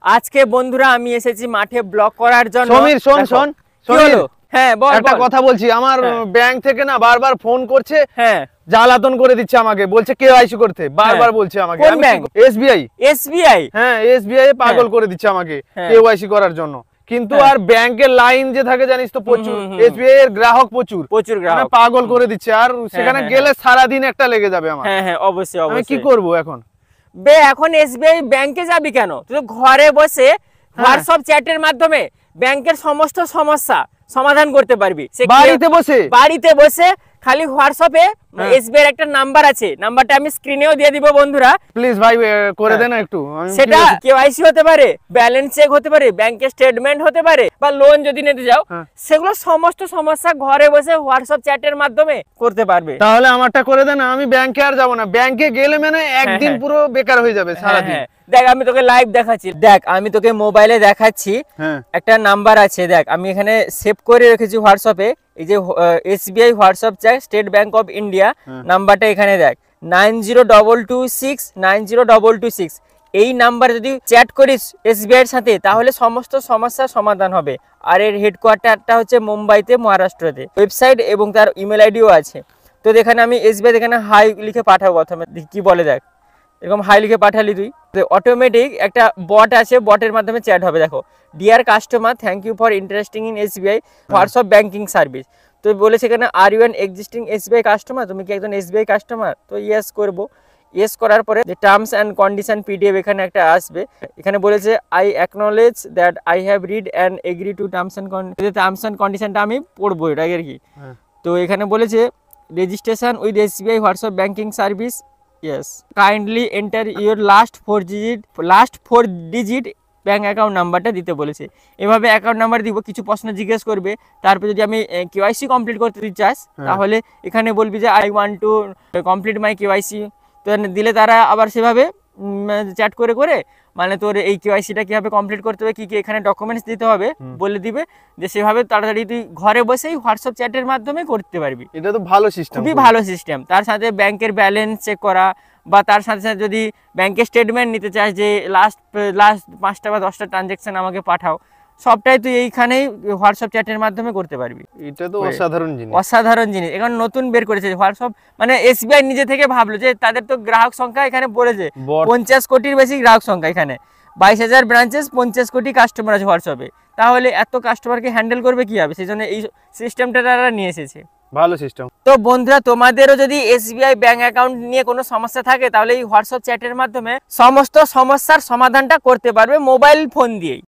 আজকে বন্ধুরা আমি এসেছি মাঠে ব্লক করার জন্য। সমীর শোন হ্যাঁ বল, একটা কথা বলছি, আমার ব্যাংক থেকে না বারবার ফোন করছে, হ্যাঁ জ্বালাতন করে দিচ্ছে আমাকে, বলছে কেওয়াইসি করতে, বারবার বলছে আমাকে। কোন ব্যাংক? এসবিআই। হ্যাঁ, এসবিআই পাগল করে দিচ্ছে আমাকে কেওয়াইসি করার জন্য। কিন্তু আর ব্যাংকের লাইন যে থাকে জানিস তো প্রচুর, এসবিআই এর গ্রাহক প্রচুর গ্রাহক, পাগল করে দিচ্ছে। আর সেখানে গেলে সারা দিন একটা লেগে যাবে আমার। হ্যাঁ অবশ্যই। আমি কি করব এখন? এখন এসবিআই ব্যাংকে যাবি কেন? তুই তো ঘরে বসে হোয়াটসঅ্যাপ চ্যাটের মাধ্যমে ব্যাংকের সমস্ত সমস্যা সমাধান করতে পারবি। বাড়িতে বসে খালি হোয়াটসঅ্যাপে এসবিআই একটা নাম্বার আছে, নাম্বারটা আমি স্ক্রিনেও দিয়ে দিব বন্ধুরা, প্লিজ ভাই করে দেন একটু। সেটা কেওয়াইসি হতে পারে, ব্যালেন্স চেক হতে পারে, ব্যাংকের স্টেটমেন্ট হতে পারে, বা লোন যদি নিতে যাও, সেগুলো সমস্ত সমস্যা ঘরে বসে হোয়াটসঅ্যাপ চ্যাটের মাধ্যমে করতে পারবে। তাহলে আমারটা করে দেন, আমি ব্যাংকে আর যাব না। ব্যাংকে গেলে মানে একদিন পুরো বেকার হয়ে যাবে সারা দিন। দেখ আমি তোকে লাইভ দেখাচ্ছি, দেখ আমি তোকে মোবাইলে দেখাচ্ছি। একটা নাম্বার আছে, দেখ আমি এখানে সেভ করে রেখেছি হোয়াটসঅ্যাপে, এই যে SBI WhatsApp chat state bank of India নাম্বারটা এখানে দেখ 9022690226। এই নাম্বার যদি চ্যাট করিস এসবিআই এর সাথে তাহলে সমস্ত সমস্যার সমাধান হবে। আর এর হেডকোয়ার্টারটা হচ্ছে মুম্বাইতে, মহারাষ্ট্রতে। ওয়েবসাইট এবং তার ইমেল আইডিও আছে। তো এখানে আমি এসবিআই এখানে হাই লিখে পাঠাবো, প্রথমে কি বলে দেখ, এরকম হাই লিখে পাঠালি তুই, অটোমেটিক একটা বট আছে, বটের মাধ্যমে চ্যাট হবে। দেখো, dear customer, thank you for interesting in SBI WhatsApp banking service. তো বলেছে এখানে are you an existing SBI customer, তুমি কি একজন এসবিআই কাস্টমার? তো ইয়েস করবো। ইয়েস করার পরে যে টার্মস অ্যান্ড কন্ডিশন পিডিএফ এখানে একটা আসবে। এখানে বলেছে I acknowledge that I have read and agree to terms and কন্ডিশনটা আমি পড়বো, এটা আর কি। তো এখানে বলেছে registration with SBI WhatsApp banking service, yes, kindly enter your last four digit bank account নাম্বারটা দিতে বলেছে। এভাবে অ্যাকাউন্ট নাম্বার দিব, কিছু প্রশ্ন জিজ্ঞেস করবে, তারপর যদি আমি কেওয়াইসি কমপ্লিট করতে চাস তাহলে এখানে বলবি যে I want to complete my KYC. তো দিলে তারা আবার সেভাবে চ্যাট করে মানে তোর এই কেওয়াইসিটা কিভাবে কমপ্লিট করতে হবে, কি কি এখানে ডকুমেন্টস দিতে হবে বলে দিবে, যে সেভাবে তাড়াতাড়ি তুই ঘরে বসেই হোয়াটসঅ্যাপ চ্যাটের মাধ্যমে করতে পারবি। এটা তো ভালো সিস্টেম, খুবই ভালো সিস্টেম। তার সাথে ব্যাংকের ব্যালেন্স চেক করা, বা তার সাথে সাথে যদি ব্যাংকের স্টেটমেন্ট নিতে চাস যে লাস্ট 5টা বা 10টা ট্রানজ্যাকশন আমাকে পাঠাও, সবটাই তুই এইখানেই হোয়াটসঅ্যাপ চ্যাটের মাধ্যমে করতে পারবি। এটা তো অসাধারণ জিনিস এখন নতুন বের করেছে হোয়াটসঅ্যাপ। মানে এসবিআই নিজে থেকে ভাবলো যে তাদের তো গ্রাহক সংখ্যা এখানে বলেছে 50 কোটির বেশি গ্রাহক সংখ্যা, এখানে 22,000 ব্রাঞ্চেস, 50 কোটি কাস্টমার আছে হোয়াটসঅ্যাপে। তাহলে এত কাস্টমারকে হ্যান্ডেল করবে কিভাবে, সেই জন্য এই সিস্টেমটা তারা নিয়ে এসেছে। ভালো সিস্টেম। তো বন্ধুরা, তোমাদেরও যদি এসবিআই ব্যাংক অ্যাকাউন্ট নিয়ে কোনো সমস্যা থাকে তাহলে এই হোয়াটসঅ্যাপ চ্যাটের মাধ্যমে সমস্ত সমস্যার সমাধানটা করতে পারবে মোবাইল ফোন দিয়েই।